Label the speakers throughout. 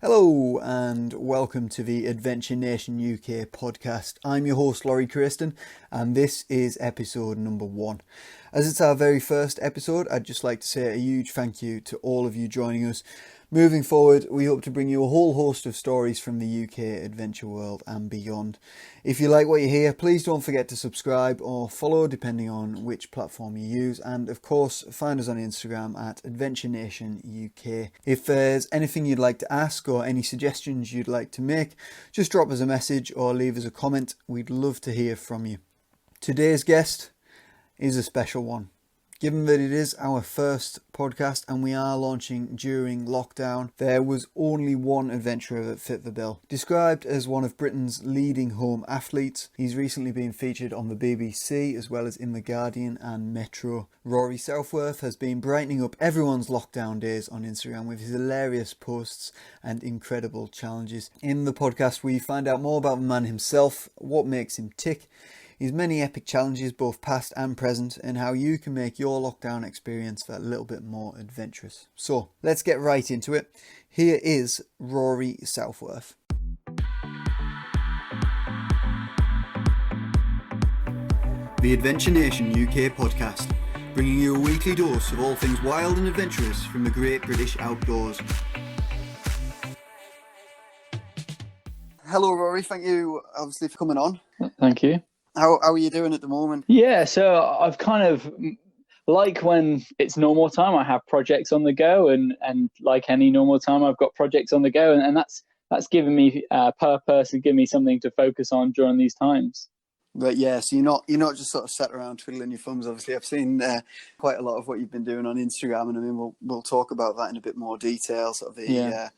Speaker 1: Hello and welcome to the Adventure Nation UK podcast. I'm your host Rory and this is episode number 1. As it's our very first episode, I'd just like to say a huge thank you to all of you joining us. Moving forward, we hope to bring you a whole host of stories from the UK adventure world and beyond. If you like what you hear, please don't forget to subscribe or follow depending on which platform you use, and of course find us on Instagram at Adventure Nation UK. If there's anything you'd like to ask or any suggestions you'd like to make, just drop us a message or leave us a comment. We'd love to hear from you. Today's guest is a special one. Given that it is our first podcast and we are launching during lockdown, there was only one adventurer that fit the bill. Described as one of Britain's leading home athletes, he's recently been featured on the BBC as well as in The Guardian and Metro. Rory Southworth has been brightening up everyone's lockdown days on Instagram with his hilarious posts and incredible challenges. In the podcast we find out more about the man himself, what makes him tick, his many epic challenges both past and present, and how you can make your lockdown experience that little bit more adventurous. So let's get right into it. Here is Rory Southworth. The Adventure Nation UK podcast, bringing you a weekly dose of all things wild and adventurous from the great British outdoors. Hello Rory, thank you obviously for coming on.
Speaker 2: Thank you.
Speaker 1: How are you doing at the moment?
Speaker 2: Yeah, so I've kind of, like when it's normal time, I have projects on the go, and like any normal time, I've got projects on the go, and that's given me purpose and given me something to focus on during these times.
Speaker 1: But yeah, so you're not just sort of sat around twiddling your thumbs. Obviously, I've seen quite a lot of what you've been doing on Instagram, and I mean we'll talk about that in a bit more detail. Sort of the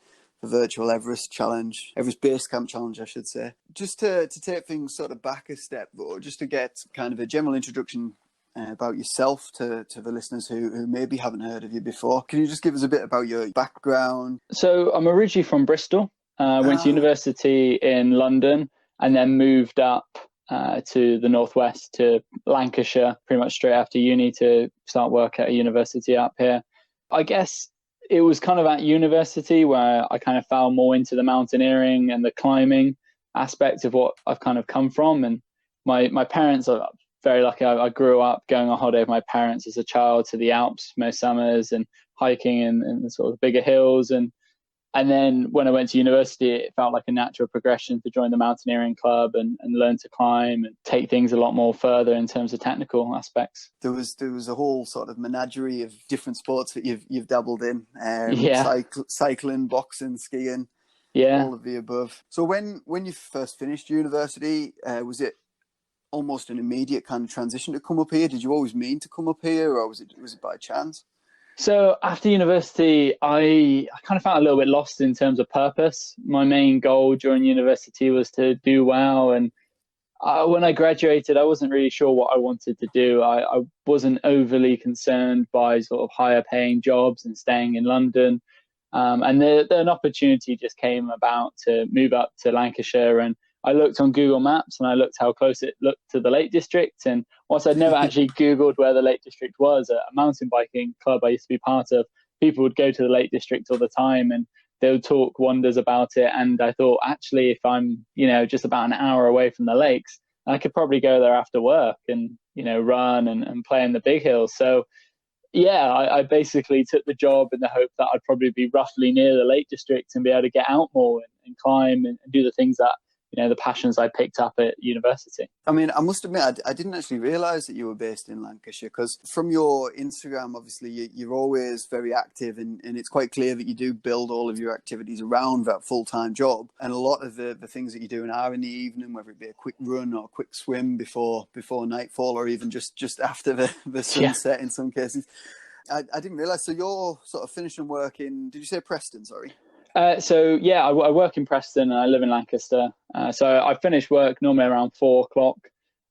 Speaker 1: virtual Everest challenge, Everest Base Camp challenge, I should say. Just to take things sort of back a step, though, just to get kind of a general introduction about yourself to the listeners who maybe haven't heard of you before. Can you just give us a bit about your background?
Speaker 2: So I'm originally from Bristol. Went to university in London and then moved up to the northwest to Lancashire pretty much straight after uni to start work at a university up here. I guess it was kind of at university where I kind of fell more into the mountaineering and the climbing aspect of what I've kind of come from. And my parents are very lucky. I grew up going on holiday with my parents as a child to the Alps most summers and hiking in the sort of bigger hills. And then when I went to university, it felt like a natural progression to join the mountaineering club and learn to climb and take things a lot more further in terms of technical aspects.
Speaker 1: There was a whole sort of menagerie of different sports that you've dabbled in. Cycling, boxing, skiing, all of the above. So when you first finished university, was it almost an immediate kind of transition to come up here? Did you always mean to come up here, or was it by chance?
Speaker 2: So after university, I kind of felt a little bit lost in terms of purpose. My main goal during university was to do well. And when I graduated, I wasn't really sure what I wanted to do. I wasn't overly concerned by sort of higher paying jobs and staying in London. And an opportunity just came about to move up to Lancashire, and I looked on Google Maps and I looked how close it looked to the Lake District. And whilst I'd never actually Googled where the Lake District was, a mountain biking club I used to be part of, people would go to the Lake District all the time and they would talk wonders about it. And I thought, actually, if I'm, just about an hour away from the lakes, I could probably go there after work and, run and play in the big hills. So yeah, I basically took the job in the hope that I'd probably be roughly near the Lake District and be able to get out more and climb and do the things that, the passions I picked up at university.
Speaker 1: I mean, I must admit, I didn't actually realise that you were based in Lancashire, because from your Instagram, obviously, you're always very active, and it's quite clear that you do build all of your activities around that full-time job. And a lot of the things that you're doing are in the evening, whether it be a quick run or a quick swim before nightfall, or even just after the sunset in some cases. I didn't realise. So you're sort of finishing work in, did you say Preston, sorry?
Speaker 2: I work in Preston and I live in Lancaster. So I finish work normally around 4:00.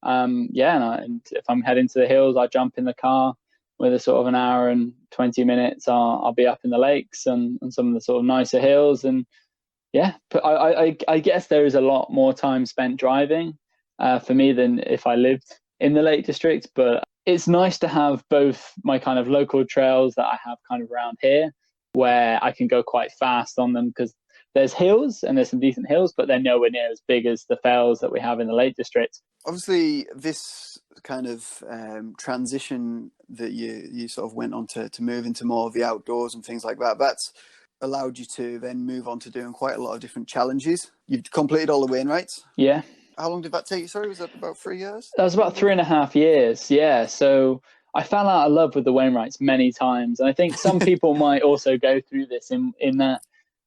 Speaker 2: And if I'm heading to the hills, I jump in the car with a sort of an hour and 20 minutes. I'll be up in the lakes and some of the sort of nicer hills. And but I guess there is a lot more time spent driving for me than if I lived in the Lake District. But it's nice to have both my kind of local trails that I have kind of around here, where I can go quite fast on them, because there's hills and there's some decent hills, but they're nowhere near as big as the fells that we have in the Lake District.
Speaker 1: Obviously, this kind of transition that you sort of went on to move into more of the outdoors and things like that, that's allowed you to then move on to doing quite a lot of different challenges. You've completed all the Wainwrights.
Speaker 2: Yeah.
Speaker 1: How long did that take you? Sorry, was that about 3 years?
Speaker 2: That was about 3.5 years. Yeah. So I fell out of love with the Wainwrights many times. And I think some people might also go through this in that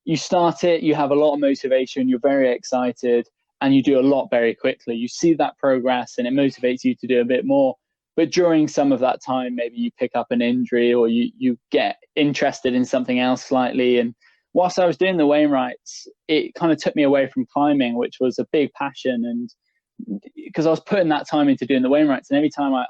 Speaker 2: you start it, you have a lot of motivation, you're very excited, and you do a lot very quickly. You see that progress and it motivates you to do a bit more. But during some of that time, maybe you pick up an injury or you get interested in something else slightly. And whilst I was doing the Wainwrights, it kind of took me away from climbing, which was a big passion. And because I was putting that time into doing the Wainwrights, and every time I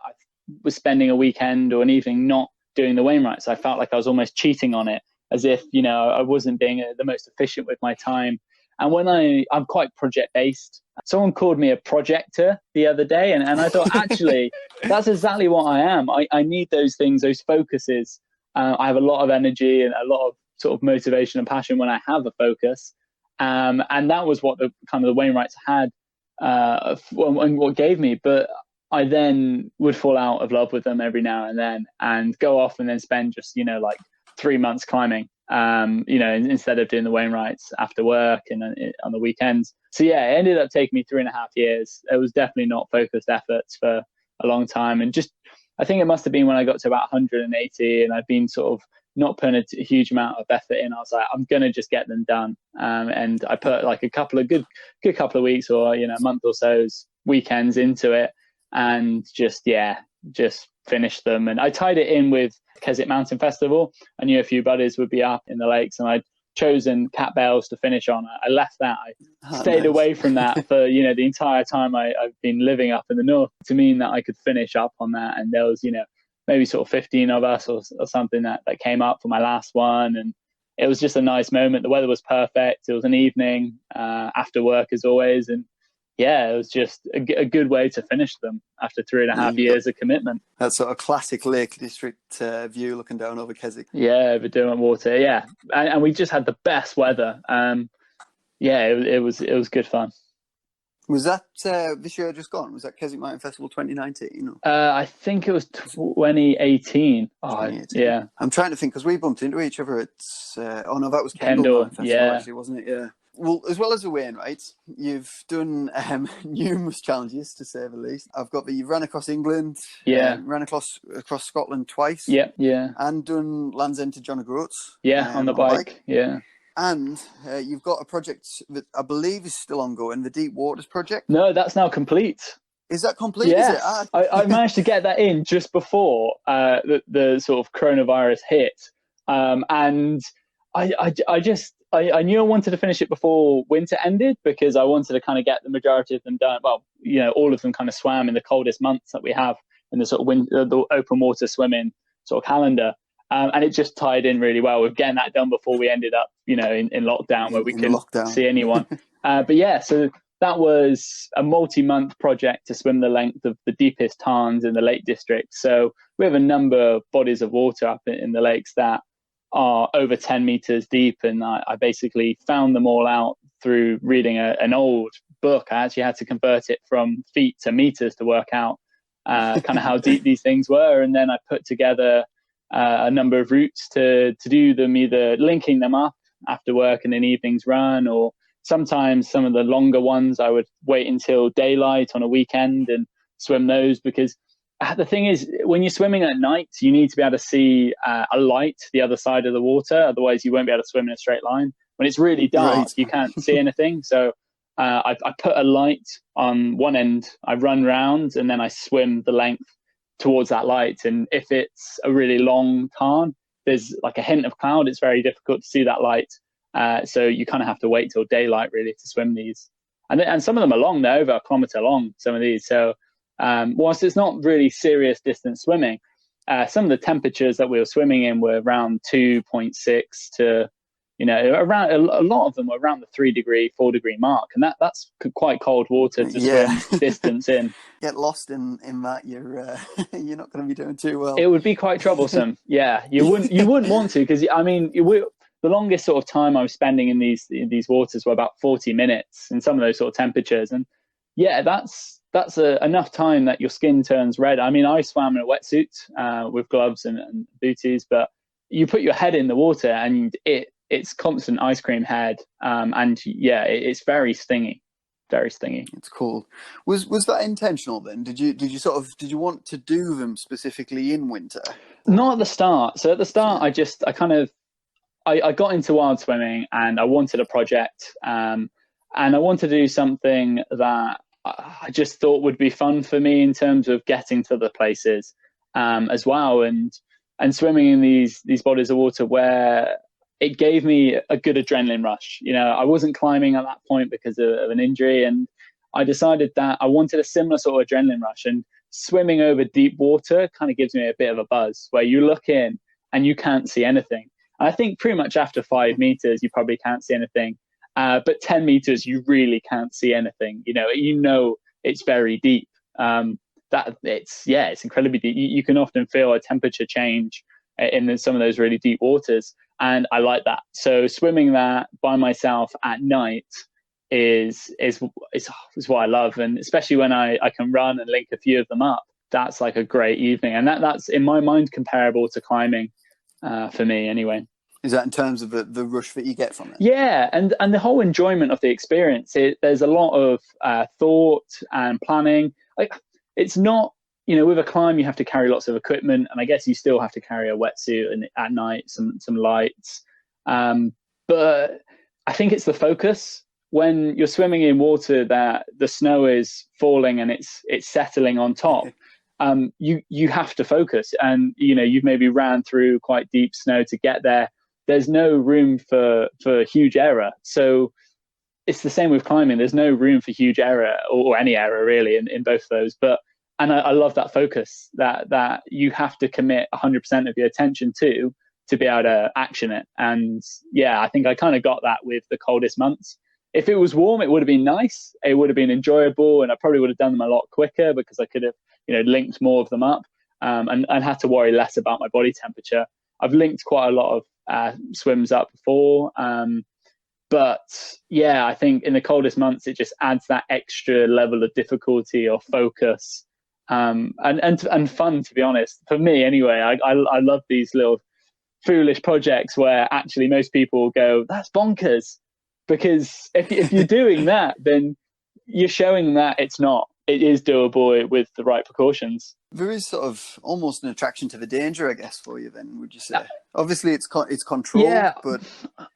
Speaker 2: was spending a weekend or an evening not doing the Wainwrights, I felt like I was almost cheating on it, as if, I wasn't being the most efficient with my time. And when I'm quite project based, someone called me a projector the other day, and I thought, actually, that's exactly what I am. I need those things, those focuses. I have a lot of energy and a lot of sort of motivation and passion when I have a focus. And that was what the Wainwrights had, and what gave me. But I then would fall out of love with them every now and then and go off and then spend just, like 3 months climbing, instead of doing the Wainwrights after work and on the weekends. So yeah, it ended up taking me 3.5 years. It was definitely not focused efforts for a long time. And just, I think it must have been when I got to about 180 and I've been sort of not putting a huge amount of effort in. I was like, I'm going to just get them done. And I put like a good couple of weeks or, a month or so's weekends into it and just finished them. And I tied it in with Keswick Mountain Festival. I knew a few buddies would be up in the lakes and I'd chosen Cat Bales to finish on. I left that. I stayed away from that for, the entire time I've been living up in the north to mean that I could finish up on that. And there was, maybe sort of 15 of us or something that came up for my last one. And it was just a nice moment. The weather was perfect. It was an evening after work as always. And yeah, it was just a good way to finish them after 3.5 years of commitment.
Speaker 1: That sort of classic Lake District view looking down over Keswick.
Speaker 2: Yeah, over Derwent Water. Yeah, and we just had the best weather. It was good fun.
Speaker 1: Was that this year just gone? Was that Keswick Mountain Festival 2019?
Speaker 2: I think it was 2018. 2018. Yeah.
Speaker 1: I'm trying to think because we bumped into each other at. That was Kendall Festival, actually, wasn't it? Yeah. Well, as well as the Wainwrights, you've done numerous challenges, to say the least. I've got the ran across England, ran across Scotland twice, and done Land's End to John O'Groats,
Speaker 2: on the bike, yeah.
Speaker 1: And you've got a project that I believe is still ongoing, the Deep Waters project.
Speaker 2: No, that's now complete.
Speaker 1: Is that complete?
Speaker 2: Yeah,
Speaker 1: is it?
Speaker 2: I managed to get that in just before the sort of coronavirus hit, and I knew I wanted to finish it before winter ended because I wanted to kind of get the majority of them done. Well, all of them kind of swam in the coldest months that we have in the sort of the open water swimming sort of calendar. And it just tied in really well with getting that done before we ended up, in lockdown where we couldn't see anyone. But yeah, so that was a multi-month project to swim the length of the deepest tarns in the Lake District. So we have a number of bodies of water up in the lakes that are over 10 meters deep. And I basically found them all out through reading an old book. I actually had to convert it from feet to meters to work out kind of how deep these things were. And then I put together a number of routes to do them, either linking them up after work and an evening's run, or sometimes some of the longer ones I would wait until daylight on a weekend and swim those, because the thing is, when you're swimming at night, you need to be able to see a light the other side of the water. Otherwise, you won't be able to swim in a straight line. When it's really dark, you can't see anything. So I put a light on one end, I run round, and then I swim the length towards that light. And if it's a really long tarn, there's like a hint of cloud. It's very difficult to see that light. So you kind of have to wait till daylight really to swim these. And some of them are long, they're over 1 kilometre long, some of these. So whilst it's not really serious distance swimming, some of the temperatures that we were swimming in were around 2.6 to, around a lot of them were around the 4 degree mark. And that's quite cold water to swim distance in.
Speaker 1: Get lost in that, you're you're not going to be doing too well.
Speaker 2: It would be quite troublesome. Yeah, you wouldn't want to, because the longest sort of time I was spending in these waters were about 40 minutes in some of those sort of temperatures. And yeah, that's enough time that your skin turns red. I mean, I swam in a wetsuit with gloves and booties, but you put your head in the water and it's constant ice cream head. And yeah, it's very stingy. Very stingy.
Speaker 1: It's cool. Was that intentional then? Did you want to do them specifically in winter?
Speaker 2: Not at the start. So at the start, I got into wild swimming and I wanted a project, and I wanted to do something that I just thought would be fun for me in terms of getting to the places as well, and swimming in these bodies of water where it gave me a good adrenaline rush. You know, I wasn't climbing at that point because of an injury, and I decided that I wanted a similar sort of adrenaline rush. And swimming over deep water kind of gives me a bit of a buzz where you look in and you can't see anything. And I think pretty much after 5 meters, you probably can't see anything. But 10 meters, you really can't see anything. You know, it's very deep. It's incredibly deep. You can often feel a temperature change in some of those really deep waters. And I like that. So swimming that by myself at night is what I love. And especially when I can run and link a few of them up, that's like a great evening. And that's in my mind comparable to climbing for me anyway.
Speaker 1: Is that in terms of the rush that you get from it?
Speaker 2: Yeah, and the whole enjoyment of the experience. There's a lot of thought and planning. It's not, with a climb you have to carry lots of equipment, and I guess you still have to carry a wetsuit and at night some lights. But I think it's the focus. When you're swimming in water that the snow is falling and it's settling on top, you have to focus. And you've maybe ran through quite deep snow to get there. There's no room for huge error. So it's the same with climbing. There's no room for huge error or any error really in both of those. And I love that focus that you have to commit 100% of your attention to be able to action it. And yeah, I think I kind of got that with the coldest months. If it was warm, it would have been nice. It would have been enjoyable, and I probably would have done them a lot quicker because I could have, linked more of them up and had to worry less about my body temperature. I've linked quite a lot of swims up before, but yeah, I think in the coldest months it just adds that extra level of difficulty or focus and fun. To be honest, for me anyway, I love these little foolish projects where actually most people go, "That's bonkers." Because if you're doing that, then you're showing that it is doable with the right precautions.
Speaker 1: There is sort of almost an attraction to the danger, I guess, for you then, would you say? Obviously, it's control,
Speaker 2: yeah,
Speaker 1: but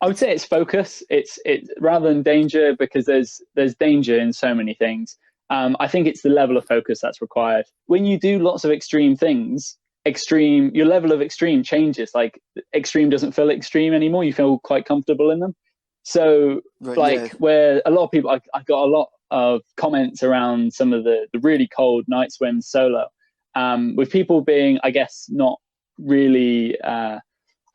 Speaker 2: I would say it's focus. It's rather than danger, because there's danger in so many things. I think it's the level of focus that's required. When you do lots of extreme things, your level of extreme changes. Like extreme doesn't feel extreme anymore. You feel quite comfortable in them. So where a lot of people, I got a lot of comments around some of the really cold night swims solo, with people being, I guess, not really, I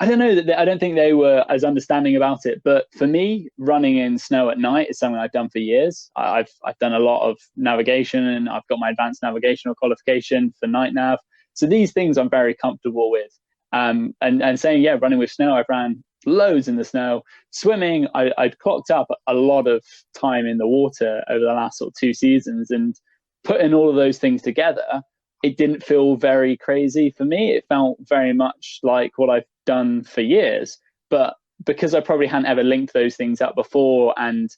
Speaker 2: don't know, I don't think they were as understanding about it. But for me, running in snow at night is something I've done for years. I've done a lot of navigation, and I've got my advanced navigational qualification for night nav. So these things I'm very comfortable with. And saying, yeah, running with snow, I've ran loads in the snow. Swimming, I'd clocked up a lot of time in the water over the last sort of 2 seasons, and putting all of those things together, it didn't feel very crazy for me. It felt very much like what I've done for years. But because I probably hadn't ever linked those things up before and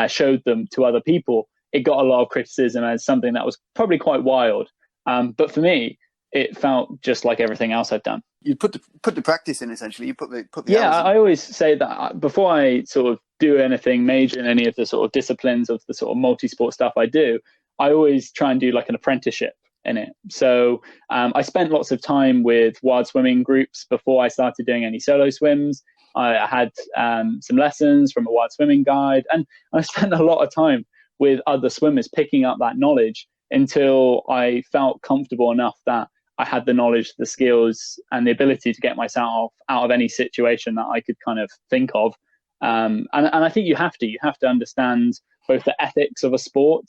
Speaker 2: showed them to other people, it got a lot of criticism as something that was probably quite wild. But for me, it felt just like everything else I've done.
Speaker 1: You put the practice in, essentially. You put the
Speaker 2: yeah.
Speaker 1: hours in.
Speaker 2: I always say that before I sort of do anything major in any of the sort of disciplines of the sort of multi-sport stuff I do, I always try and do like an apprenticeship in it. So I spent lots of time with wild swimming groups before I started doing any solo swims. I had some lessons from a wild swimming guide, and I spent a lot of time with other swimmers picking up that knowledge until I felt comfortable enough that I had the knowledge, the skills, and the ability to get myself out of any situation that I could kind of think of. And I think you have to understand both the ethics of a sport.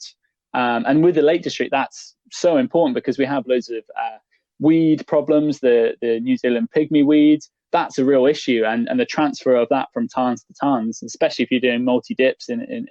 Speaker 2: And with the Lake District, that's so important because we have loads of weed problems, the New Zealand pygmy weed. that's a real issue. And the transfer of that from tarns to tarns, especially if you're doing multi-dips in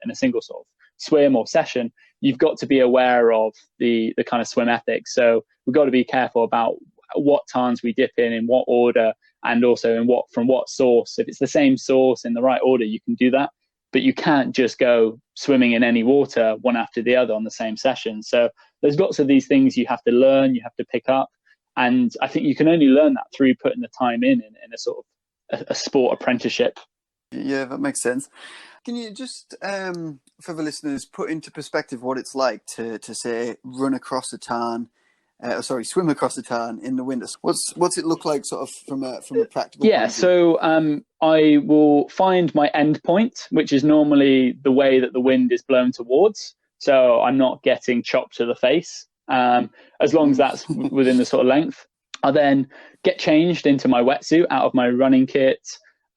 Speaker 2: a single sort of swim or session, you've got to be aware of the kind of swim ethics. So we've got to be careful about what tarns we dip in what order, and also from what source. If it's the same source in the right order, you can do that, but you can't just go swimming in any water one after the other on the same session. So there's lots of these things you have to learn, you have to pick up. And I think you can only learn that through putting the time in a sort of a sport apprenticeship.
Speaker 1: Yeah, that makes sense. Can you just, for the listeners, put into perspective what it's like to say, run across a tarn, swim across a tarn in the winter? What's it look like sort of from a practical point of view?
Speaker 2: So I will find my end point, which is normally the way that the wind is blown towards. So I'm not getting chopped to the face, as long as that's within the sort of length. I'll then get changed into my wetsuit out of my running kit,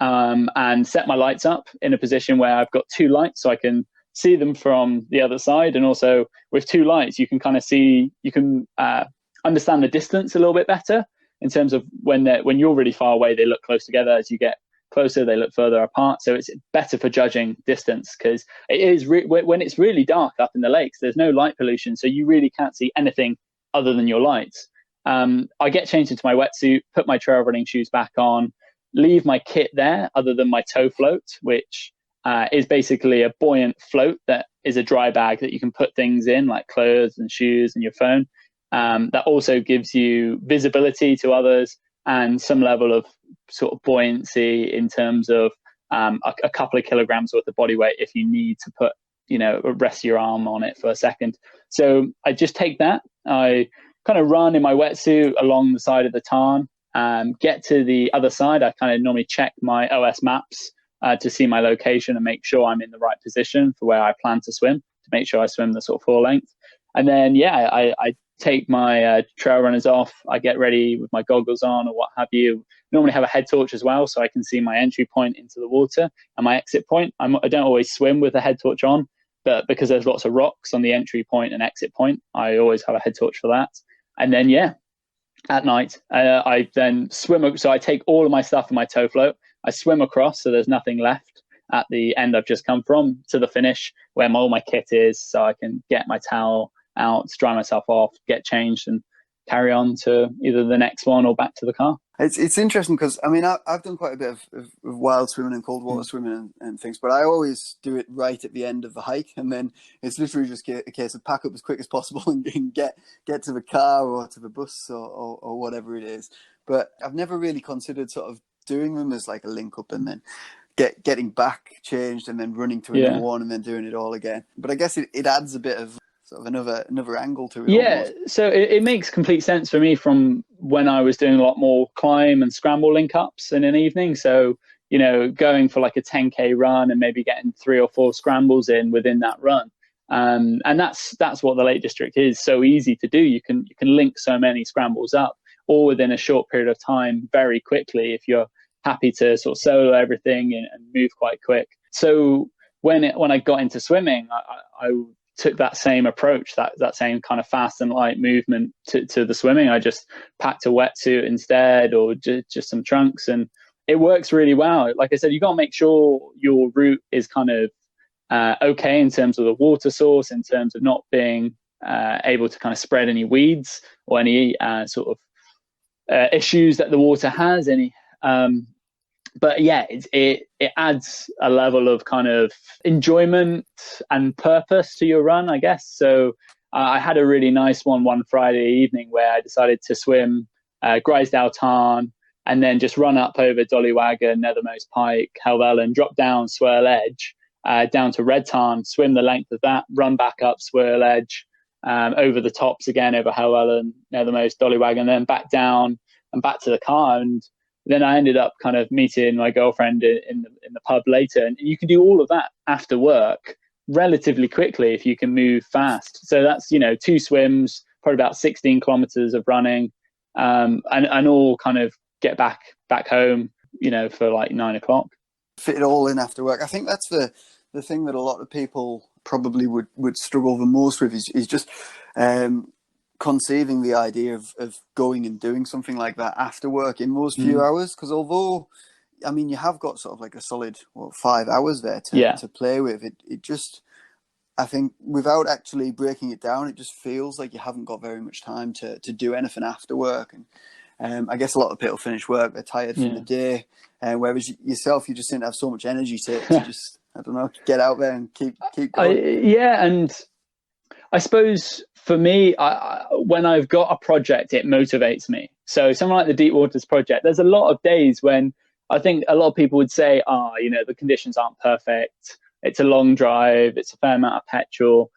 Speaker 2: and set my lights up in a position where I've got two lights so I can see them from the other side. And also with two lights, you can kind of see, you can understand the distance a little bit better in terms of when you're really far away, they look close together. As you get closer, they look further apart. So it's better for judging distance, because it is when it's really dark up in the lakes, there's no light pollution. So you really can't see anything other than your lights. I get changed into my wetsuit, put my trail running shoes back on, leave my kit there other than my tow float, which is basically a buoyant float that is a dry bag that you can put things in, like clothes and shoes and your phone. That also gives you visibility to others and some level of sort of buoyancy in terms of a couple of kilograms worth of body weight if you need to put, rest your arm on it for a second. So I just take that. I kind of run in my wetsuit along the side of the tarn. Get to the other side. I kind of normally check my OS maps to see my location and make sure I'm in the right position for where I plan to swim, to make sure I swim the sort of full length. And then, I take my trail runners off. I get ready with my goggles on or what have you. Normally have a head torch as well, so I can see my entry point into the water and my exit point. I don't always swim with the head torch on, but because there's lots of rocks on the entry point and exit point, I always have a head torch for that. And then, at night, I then swim. So I take all of my stuff in my tow float. I swim across, so there's nothing left at the end I've just come from, to the finish where all my kit is, so I can get my towel out, dry myself off, get changed, and carry on to either the next one or back to the car.
Speaker 1: It's interesting because, I mean, I've done quite a bit of wild swimming and cold water swimming and things, but I always do it right at the end of the hike, and then it's literally just a case of pack up as quick as possible and get to the car or to the bus or whatever it is. But I've never really considered sort of doing them as like a link up and then getting back changed and then running to another one and then doing it all again. But I guess it adds a bit of sort of another angle to it.
Speaker 2: Yeah,
Speaker 1: almost.
Speaker 2: So it makes complete sense for me from when I was doing a lot more climb and scramble link ups in an evening. So, going for like a 10K run and maybe getting 3 or 4 scrambles in within that run. And that's what the Lake District is. So easy to do. You can link so many scrambles up all within a short period of time very quickly if you're happy to sort of solo everything and move quite quick. So when I got into swimming, I took that same approach, that same kind of fast and light movement to the swimming. I just packed a wetsuit instead, or just some trunks, and it works really well. Like I said, you got to make sure your route is kind of okay in terms of the water source, in terms of not being able to kind of spread any weeds or any sort of issues that the water has. But yeah, it adds a level of kind of enjoyment and purpose to your run, I guess. So I had a really nice one Friday evening where I decided to swim Grisdale Tarn and then just run up over Dollywagon, Nethermost Pike, Helvellyn, drop down Swirl Edge, down to Red Tarn, swim the length of that, run back up Swirl Edge, over the tops again, over Helvellyn, Nethermost, Dollywagon, then back down and back to the car. And then I ended up kind of meeting my girlfriend in the pub later. And you can do all of that after work relatively quickly if you can move fast. So that's, 2 swims, probably about 16 kilometers of running, and all kind of get back home, for like 9 o'clock.
Speaker 1: Fit it all in after work. I think that's the thing that a lot of people probably would struggle the most with is just conceiving the idea of going and doing something like that after work in those few hours? Because although, I mean, you have got sort of like a solid 5 hours there to play with. It just, I think, without actually breaking it down, it just feels like you haven't got very much time to do anything after work. And I guess a lot of people finish work, they're tired from the day, whereas yourself, you just seem to have so much energy to just, I don't know, get out there and keep going.
Speaker 2: And I suppose for me, when I've got a project, it motivates me. So something like the Deep Waters project, there's a lot of days when I think a lot of people would say, the conditions aren't perfect. It's a long drive. It's a fair amount of petrol.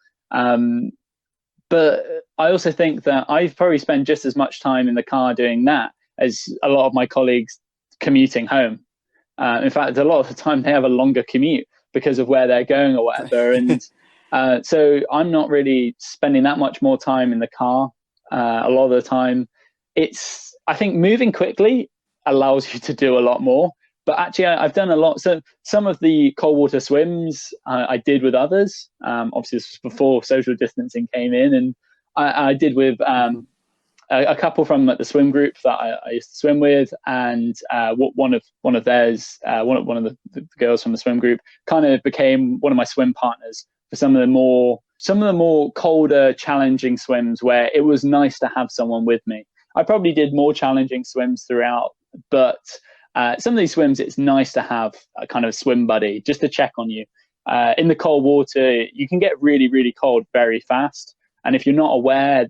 Speaker 2: But I also think that I've probably spent just as much time in the car doing that as a lot of my colleagues commuting home. In fact, a lot of the time they have a longer commute because of where they're going or whatever. And so I'm not really spending that much more time in the car. A lot of the time, I think moving quickly allows you to do a lot more. But actually, I've done a lot. So some of the cold water swims I did with others. Obviously, this was before social distancing came in, and I did with a couple from the swim group that I used to swim with, and one of the girls from the swim group kind of became one of my swim partners for some of the more colder, challenging swims where it was nice to have someone with me. I probably did more challenging swims throughout, but some of these swims, it's nice to have a kind of swim buddy just to check on you. In the cold water, you can get really, really cold very fast. And if you're not aware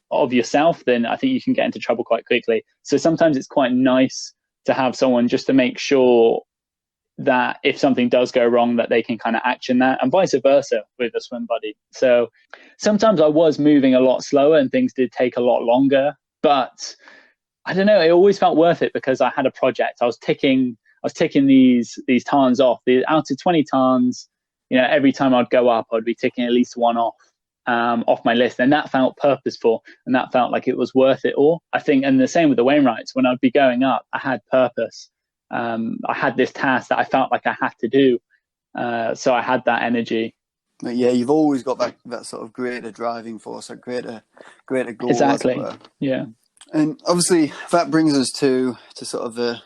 Speaker 2: of yourself, then I think you can get into trouble quite quickly. So sometimes it's quite nice to have someone just to make sure that if something does go wrong, that they can kind of action that, and vice versa with a swim buddy. So sometimes I was moving a lot slower and things did take a lot longer, but I don't know, it always felt worth it because I had a project. I was ticking these tarns off. Out of 20 tarns, every time I'd go up, I'd be ticking at least one off my list, and that felt purposeful, and that felt like it was worth it all. I think, and the same with the Wainwrights. When I'd be going up, I had purpose. I had this task that I felt like I had to do, so I had that energy.
Speaker 1: But yeah, you've always got that sort of greater driving force, a greater goal.
Speaker 2: Exactly. Yeah.
Speaker 1: And obviously that brings us to sort of the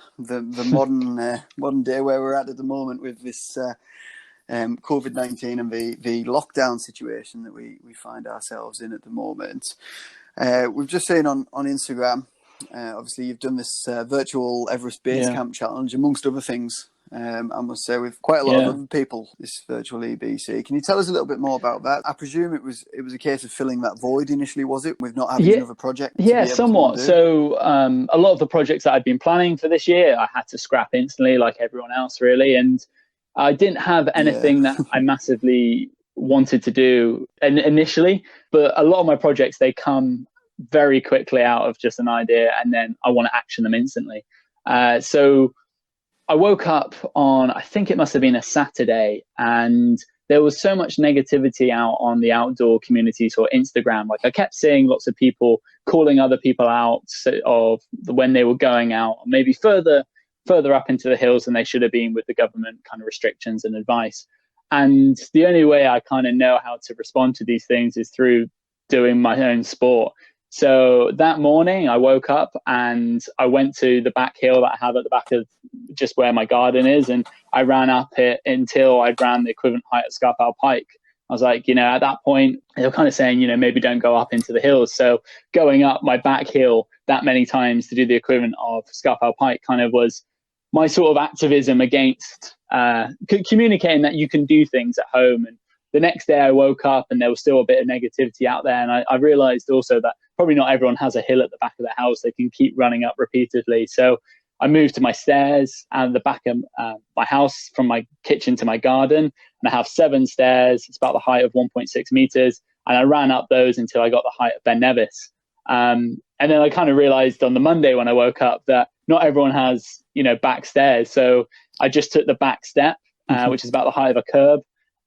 Speaker 1: modern day where we're at the moment with this COVID-19 and the lockdown situation that we find ourselves in at the moment. We've just seen on Instagram, obviously you've done this virtual Everest Base Camp Challenge, amongst other things. I must say, with quite a lot of other people, this virtual EBC. Can you tell us a little bit more about that? I presume it was a case of filling that void initially, was it, with not having another project?
Speaker 2: Yeah, somewhat. So a lot of the projects that I'd been planning for this year, I had to scrap instantly, like everyone else, really. And I didn't have anything that I massively wanted to do initially, but a lot of my projects, they come very quickly out of just an idea, and then I want to action them instantly. So I woke up on, I think it must have been a Saturday, and there was so much negativity out on the outdoor communities or Instagram. Like I kept seeing lots of people calling other people out of when they were going out, maybe further up into the hills than they should have been with the government kind of restrictions and advice. And the only way I kind of know how to respond to these things is through doing my own sport. So that morning I woke up and I went to the back hill that I have at the back of just where my garden is, and I ran up it until I ran the equivalent height of Scarpell Pike. I was like, at that point, they were kind of saying, maybe don't go up into the hills. So going up my back hill that many times to do the equivalent of Scarpell Pike kind of was my sort of activism against communicating that you can do things at home. And the next day I woke up and there was still a bit of negativity out there. And I realized also that probably not everyone has a hill at the back of their house they can keep running up repeatedly. So I moved to my stairs and the back of my house from my kitchen to my garden. And I have 7 stairs. It's about the height of 1.6 meters. And I ran up those until I got the height of Ben Nevis. And then I kind of realized on the Monday when I woke up that not everyone has, back stairs. So I just took the back step, which is about the height of a curb.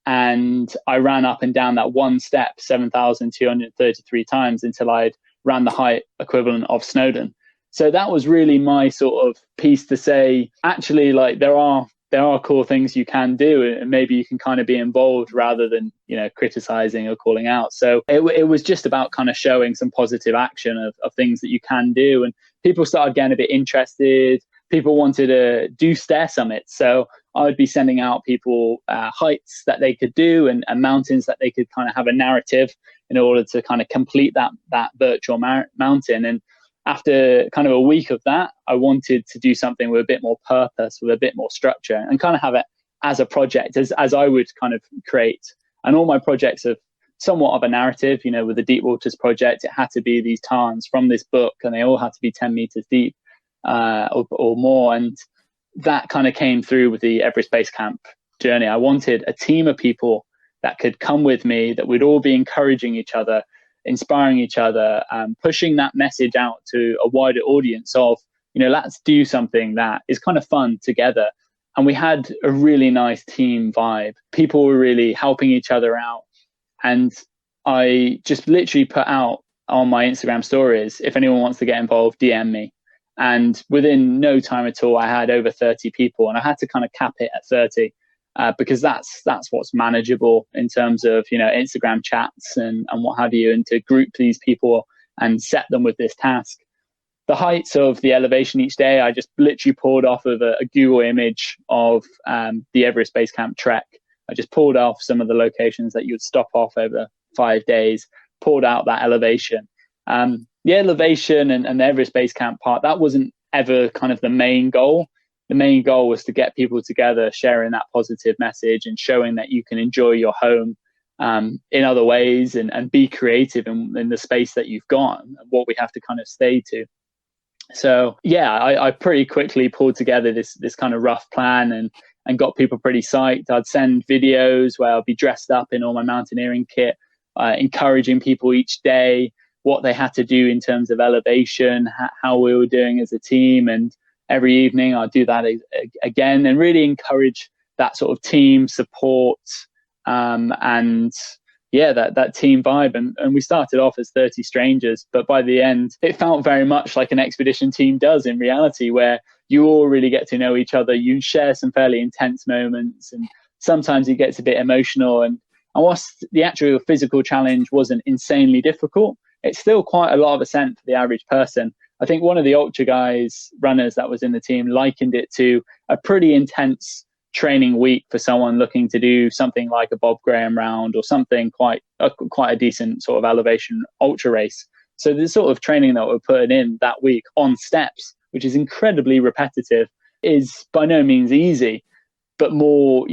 Speaker 2: And I ran up and down that one step 7,233 times until I'd ran the height equivalent of Snowdon. So that was really my sort of piece to say, actually, like there are there are cool things you can do, and maybe you can kind of be involved rather than, criticizing or calling out. So it was just about kind of showing some positive action of things that you can do. And people started getting a bit interested. People wanted to do stair summits. So I would be sending out people heights that they could do, and mountains that they could kind of have a narrative in order to kind of complete that virtual mountain. And after kind of a week of that, I wanted to do something with a bit more purpose, with a bit more structure, and kind of have it as a project, as I would kind of create. And all my projects have somewhat of a narrative. With the Deep Waters project, it had to be these tarns from this book, and they all had to be 10 meters deep or more. And that kind of came through with the Everest Base Camp journey. I wanted a team of people that could come with me, that we'd all be encouraging each other, inspiring each other, pushing that message out to a wider audience of, let's do something that is kind of fun together. And we had a really nice team vibe. People were really helping each other out. And I just literally put out on my Instagram stories, if anyone wants to get involved, DM me. And within no time at all, I had over 30 people, and I had to kind of cap it at 30. Because that's what's manageable in terms of, Instagram chats and what have you, and to group these people and set them with this task. The heights of the elevation each day, I just literally pulled off of a Google image of the Everest Base Camp trek. I just pulled off some of the locations that you would stop off over 5 days, pulled out that elevation. The elevation and the Everest Base Camp part, that wasn't ever kind of the main goal. The main goal was to get people together, sharing that positive message and showing that you can enjoy your home in other ways, and be creative in the space that you've got, and what we have to kind of stay to. So yeah, I pretty quickly pulled together this kind of rough plan and got people pretty psyched. I'd send videos where I'd be dressed up in all my mountaineering kit, encouraging people each day what they had to do in terms of elevation, how we were doing as a team. And every evening I'll do that again, and really encourage that sort of team support, and yeah, that team vibe. And we started off as 30 strangers, but by the end, it felt very much like an expedition team does in reality, where you all really get to know each other. You share some fairly intense moments, and sometimes it gets a bit emotional. And whilst the actual physical challenge wasn't insanely difficult, it's still quite a lot of ascent for the average person. I think one of the ultra runners that was in the team likened it to a pretty intense training week for someone looking to do something like a Bob Graham round, or something quite a decent sort of elevation ultra race. So the sort of training that we're putting in that week on steps, which is incredibly repetitive, is by no means easy, but more,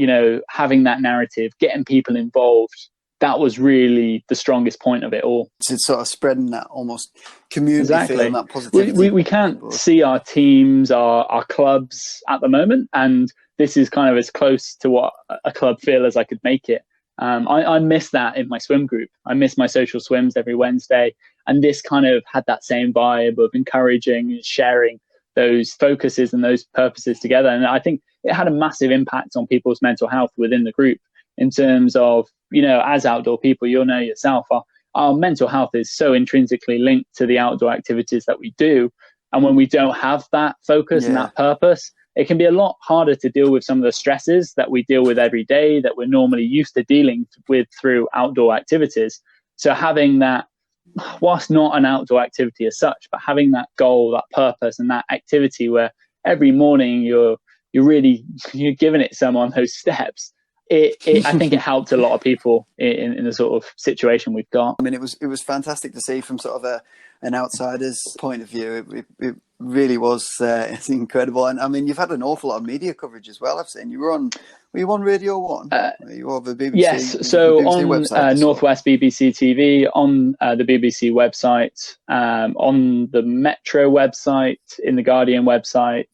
Speaker 2: having that narrative, getting people involved, that was really the strongest point of it all.
Speaker 1: It's sort of spreading that almost community feel and that
Speaker 2: positivity. We can't see our teams, our clubs at the moment, and this is kind of as close to what a club feel as I could make it. I miss that in my swim group. I miss my social swims every Wednesday, and this kind of had that same vibe of encouraging and sharing those focuses and those purposes together. And I think it had a massive impact on people's mental health within the group, in terms of, as outdoor people, you'll know yourself, our mental health is so intrinsically linked to the outdoor activities that we do. And when we don't have that focus and that purpose, it can be a lot harder to deal with some of the stresses that we deal with every day, that we're normally used to dealing with through outdoor activities. So having that, whilst not an outdoor activity as such, but having that goal, that purpose, and that activity where every morning you're giving it some on those steps, I think it helped a lot of people in the sort of situation we've got.
Speaker 1: I mean, it was fantastic to see from sort of an outsider's point of view. It really was it's incredible. And I mean, you've had an awful lot of media coverage as well. I've seen were you on Radio 1? You were the BBC?
Speaker 2: Yes, so BBC on Northwest BBC TV, on the BBC website, on the Metro website, in the Guardian website.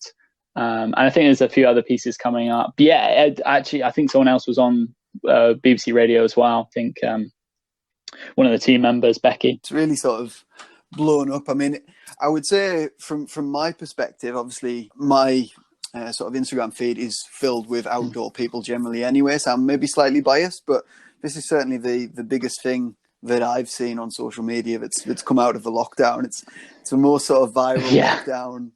Speaker 2: And I think there's a few other pieces coming up. But yeah, actually, I think someone else was on BBC Radio as well. I think one of the team members, Becky.
Speaker 1: It's really sort of blown up. I mean, I would say from my perspective, obviously, my sort of Instagram feed is filled with outdoor people generally anyway, so I'm maybe slightly biased, but this is certainly the biggest thing that I've seen on social media that's come out of the lockdown. It's a more sort of viral lockdown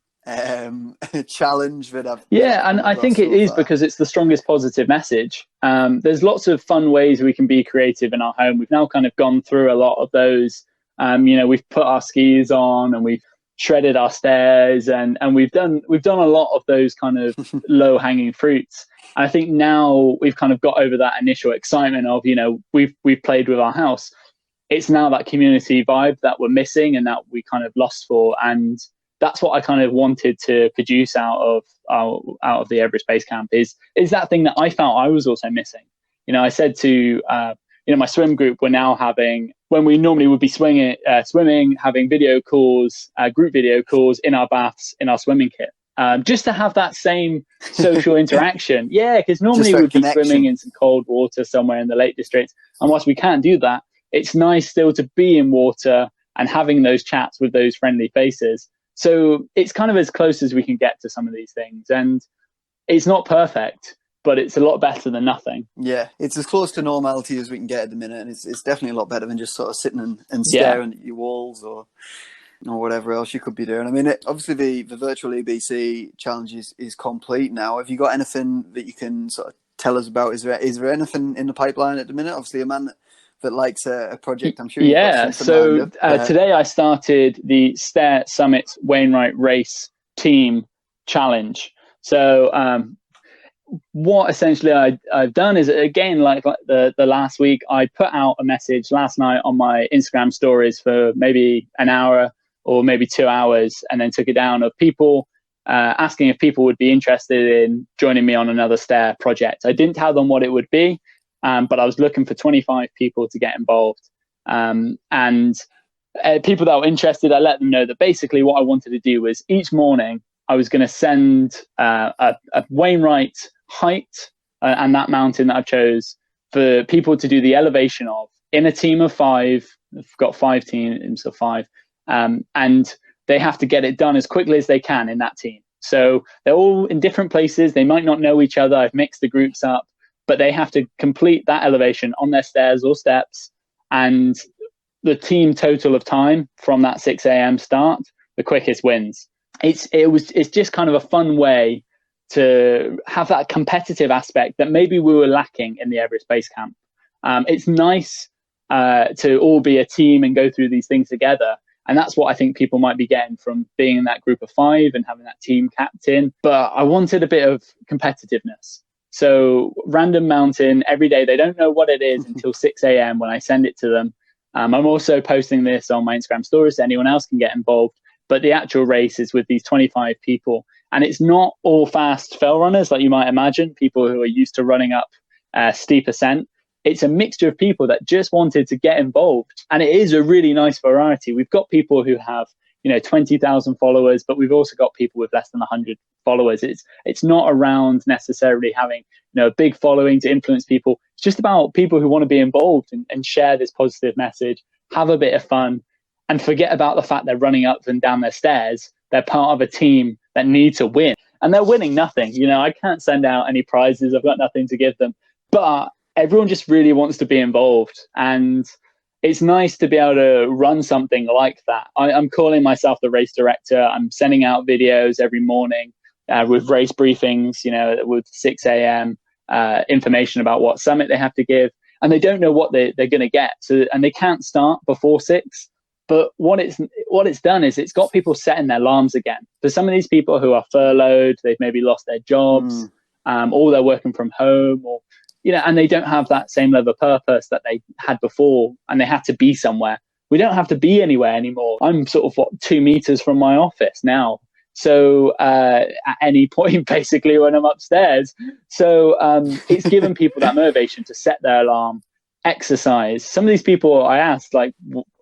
Speaker 1: challenge that I've
Speaker 2: Yeah, and
Speaker 1: come
Speaker 2: I
Speaker 1: across
Speaker 2: think it
Speaker 1: so
Speaker 2: is
Speaker 1: far.
Speaker 2: because it's the strongest positive message. There's lots of fun ways we can be creative in our home. We've now kind of gone through a lot of those. We've put our skis on and we've shredded our stairs, and we've done a lot of those kind of low hanging fruits. And I think now we've kind of got over that initial excitement of, we've played with our house. It's now that community vibe that we're missing and that we kind of lost for. And that's what I kind of wanted to produce out of the Everest Base Camp is that thing that I felt I was also missing. I said to my swim group, we're now having, when we normally would be swimming, having video calls, group video calls in our baths in our swimming kit. Just to have that same social interaction. Yeah, because normally we'd be swimming in some cold water somewhere in the Lake District. And whilst we can't do that, it's nice still to be in water and having those chats with those friendly faces. So it's kind of as close as we can get to some of these things. And it's not perfect, but it's a lot better than nothing.
Speaker 1: Yeah, it's as close to normality as we can get at the minute. And it's definitely a lot better than just sort of sitting and staring at your walls or whatever else you could be doing. I mean, obviously the virtual EBC challenge is complete now. Have you got anything that you can sort of tell us about? Is there anything in the pipeline at the minute? Obviously, a man that likes a project, I'm sure you've got something lined up.
Speaker 2: Today I started the Stair Summit Wainwright Race Team Challenge. So what essentially I've done is, again, like the last week, I put out a message last night on my Instagram stories for maybe an hour or maybe 2 hours, and then took it down of people asking if people would be interested in joining me on another stair project. I didn't tell them what it would be, but I was looking for 25 people to get involved. And people that were interested, I let them know that basically what I wanted to do was each morning I was going to send a Wainwright height and that mountain that I chose for people to do the elevation of in a team of 5. I've got 5 teams of 5. And they have to get it done as quickly as they can in that team. So they're all in different places. They might not know each other. I've mixed the groups up, but they have to complete that elevation on their stairs or steps. And the team total of time from that 6 a.m. start, the quickest wins. It's just kind of a fun way to have that competitive aspect that maybe we were lacking in the Everest Base Camp. It's nice to all be a team and go through these things together. And that's what I think people might be getting from being in that group of 5 and having that team captain. But I wanted a bit of competitiveness. So random mountain every day. They don't know what it is until 6 a.m. when I send it to them. I'm also posting this on my Instagram stories so anyone else can get involved. But the actual race is with these 25 people. And it's not all fast fell runners like you might imagine, people who are used to running up steep ascent. It's a mixture of people that just wanted to get involved. And it is a really nice variety. We've got people who have, 20,000 followers, but we've also got people with less than 100 followers. It's not around necessarily having, a big following to influence people. It's just about people who want to be involved and share this positive message, have a bit of fun, and forget about the fact they're running up and down their stairs. They're part of a team that need to win. And they're winning nothing. I can't send out any prizes. I've got nothing to give them. But everyone just really wants to be involved. And it's nice to be able to run something like that. I'm calling myself the race director. I'm sending out videos every morning with race briefings, with 6 a.m. Information about what summit they have to give. And they don't know what they're going to get. And they can't start before 6. But what it's done is it's got people setting their alarms again. For some of these people who are furloughed, they've maybe lost their jobs, or they're working from home, or and they don't have that same level of purpose that they had before, and they have to be somewhere. We don't have to be anywhere anymore. I'm sort of 2 meters from my office now. So at any point, basically, when I'm upstairs. So it's given people that motivation to set their alarm, exercise. Some of these people I asked, I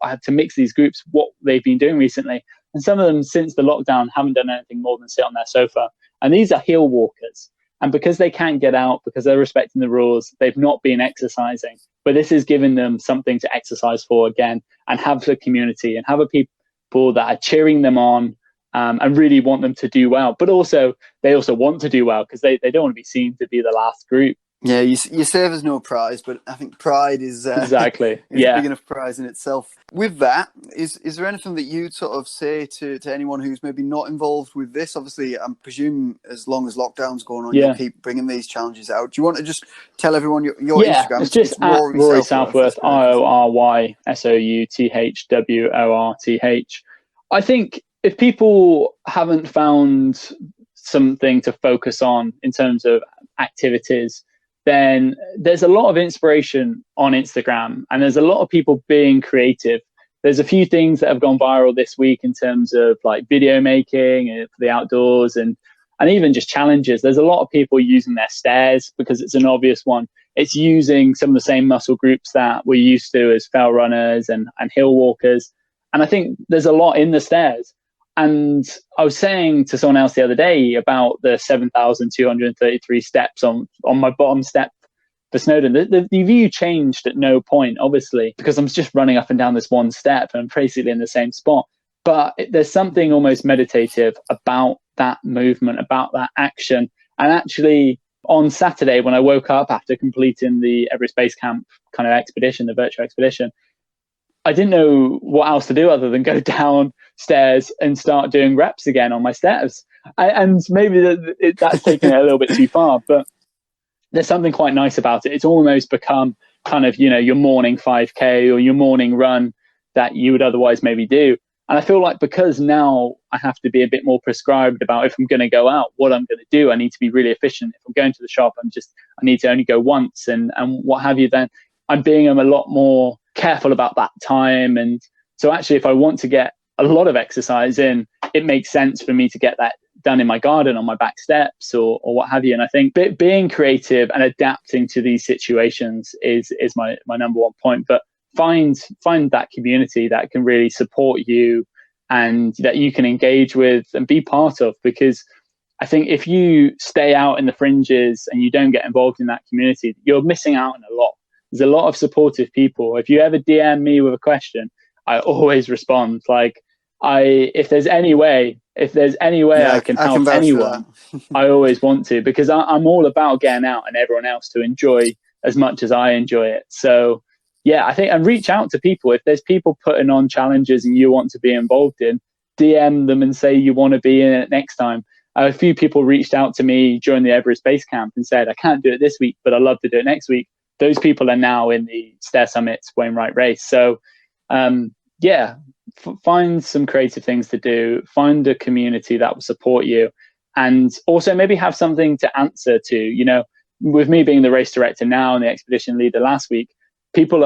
Speaker 2: had to mix these groups, what they've been doing recently. And some of them since the lockdown haven't done anything more than sit on their sofa. And these are hill walkers. And because they can't get out, because they're respecting the rules, they've not been exercising. But this is giving them something to exercise for again, and have a community and have a people that are cheering them on and really want them to do well. But also, they also want to do well because they don't want to be seen to be the last group.
Speaker 1: Yeah, you say there's no prize, but I think pride is
Speaker 2: Exactly.
Speaker 1: is a
Speaker 2: Yeah.
Speaker 1: big enough prize in itself. With that, is there anything that you'd sort of say to anyone who's maybe not involved with this? Obviously, I'm presuming as long as lockdown's going on, you'll
Speaker 2: Yeah.
Speaker 1: keep bringing these challenges out. Do you want to just tell everyone your
Speaker 2: Yeah.
Speaker 1: Instagram?
Speaker 2: It's just
Speaker 1: It's
Speaker 2: at
Speaker 1: Rory
Speaker 2: Rory
Speaker 1: Southworth. That's
Speaker 2: Southworth,
Speaker 1: correct, isn't it?
Speaker 2: RorySouthworth. I think if people haven't found something to focus on in terms of activities, then there's a lot of inspiration on Instagram and there's a lot of people being creative. There's a few things that have gone viral this week in terms of like video making and for the outdoors and even just challenges. There's a lot of people using their stairs because it's an obvious one. It's using some of the same muscle groups that we're used to as fell runners and hill walkers. And I think there's a lot in the stairs. And I was saying to someone else the other day about the 7,233 steps on my bottom step for Snowdon. The view changed at no point, obviously, because I'm just running up and down this one step and I'm basically in the same spot. But there's something almost meditative about that movement, about that action. And actually, on Saturday, when I woke up after completing the Everest Base Camp kind of expedition, the virtual expedition, I didn't know what else to do other than go downstairs and start doing reps again on my stairs. And maybe that's taken it a little bit too far, but there's something quite nice about it. It's almost become kind of, your morning 5K or your morning run that you would otherwise maybe do. And I feel like because now I have to be a bit more prescribed about if I'm going to go out, what I'm going to do. I need to be really efficient. If I'm going to the shop, I need to only go once and what have you. Then I'm being a lot more careful about that time. And so actually, if I want to get a lot of exercise in, it makes sense for me to get that done in my garden on my back steps or what have you. And I think being creative and adapting to these situations is my number one point. But find that community that can really support you and that you can engage with and be part of, because I think if you stay out in the fringes and you don't get involved in that community, you're missing out on a lot. There's a lot of supportive people. If you ever DM me with a question, I always respond. Like if there's any way I can help anyone, I always want to, because I'm all about getting out and everyone else to enjoy as much as I enjoy it. So yeah, I think, and reach out to people. If there's people putting on challenges and you want to be involved in, DM them and say you want to be in it next time. A few people reached out to me during the Everest Base Camp and said, I can't do it this week, but I'd love to do it next week. Those people are now in the Stair Summits Wainwright race. So find some creative things to do, find a community that will support you, and also maybe have something to answer to. With me being the race director now and the expedition leader last week, people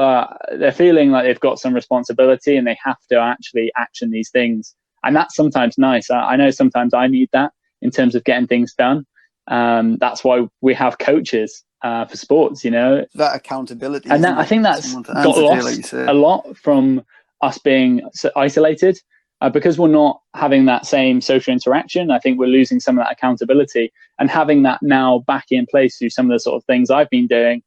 Speaker 2: they're feeling like they've got some responsibility and they have to actually action these things. And that's sometimes nice. I know sometimes I need that in terms of getting things done. That's why we have coaches for sports,
Speaker 1: that accountability.
Speaker 2: And I think that's got lost a lot from us being isolated, because we're not having that same social interaction. I think we're losing some of that accountability, and having that now back in place through some of the sort of things I've been doing,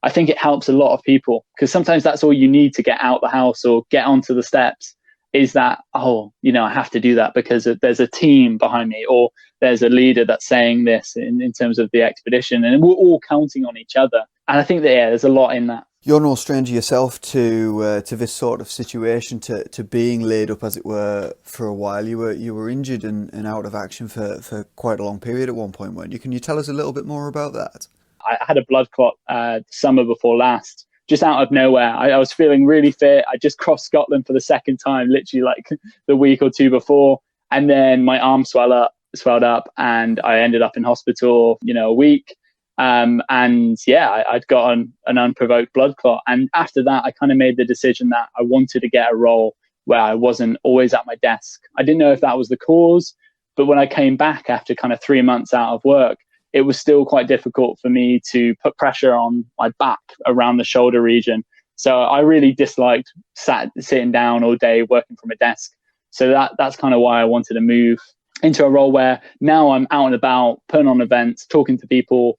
Speaker 2: I think it helps a lot of people, because sometimes that's all you need to get out the house or get onto the steps is that, I have to do that because there's a team behind me, or there's a leader that's saying this in terms of the expedition, and we're all counting on each other. And I think that, there's a lot in that.
Speaker 1: You're no stranger yourself to this sort of situation, to being laid up, as it were, for a while. You were injured and out of action for quite a long period at one point, weren't you? Can you tell us a little bit more about that?
Speaker 2: I had a blood clot summer before last, just out of nowhere. I was feeling really fit. I just crossed Scotland for the second time, literally like the week or two before. And then my arm swelled up and I ended up in hospital, a week. I'd got an unprovoked blood clot. And after that, I kind of made the decision that I wanted to get a role where I wasn't always at my desk. I didn't know if that was the cause, but when I came back after kind of 3 months out of work, it was still quite difficult for me to put pressure on my back around the shoulder region. So I really disliked sitting down all day working from a desk. So that's kind of why I wanted to move into a role where now I'm out and about, putting on events, talking to people.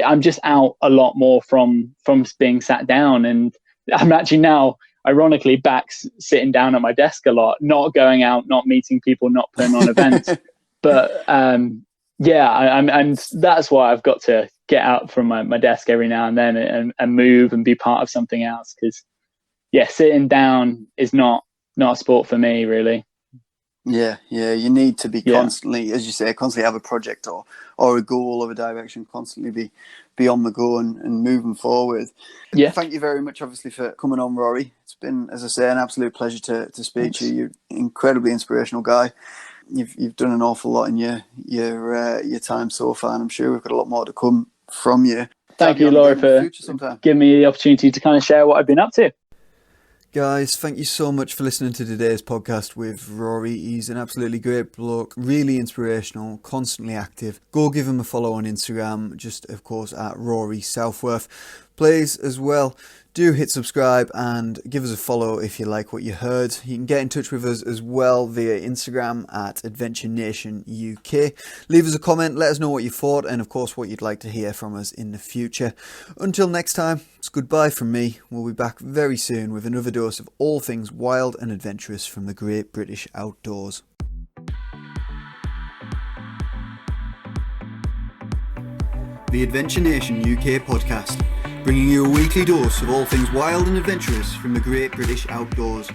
Speaker 2: I'm just out a lot more from being sat down. And I'm actually now, ironically, back sitting down at my desk a lot, not going out, not meeting people, not putting on events. But Yeah, and that's why I've got to get out from my desk every now and then and move and be part of something else. Because sitting down is not a sport for me, really.
Speaker 1: Yeah, you need to be
Speaker 2: Yeah.
Speaker 1: constantly, as you say, constantly have a project or a goal or a direction, constantly be on the go and moving forward.
Speaker 2: Yeah.
Speaker 1: Thank you very much, obviously, for coming on, Rory. It's been, as I say, an absolute pleasure to speak
Speaker 2: Thanks.
Speaker 1: to you. You're an incredibly inspirational guy. You've done an awful lot in your time so far, and I'm sure we've got a lot more to come from you.
Speaker 2: Thank you, Laura, for
Speaker 1: sometime.
Speaker 2: giving me the opportunity to kind of share what I've been up to.
Speaker 1: Guys, thank you so much for listening to today's podcast with Rory. He's an absolutely great bloke, really inspirational, constantly active. Go give him a follow on Instagram, just of course at Rory Southworth. Please as well, do hit subscribe and give us a follow if you like what you heard. You can get in touch with us as well via Instagram at Adventure Nation UK. Leave us a comment, let us know what you thought and of course what you'd like to hear from us in the future. Until next time, it's goodbye from me. We'll be back very soon with another dose of all things wild and adventurous from the Great British Outdoors. The Adventure Nation UK podcast, bringing you a weekly dose of all things wild and adventurous from the Great British Outdoors.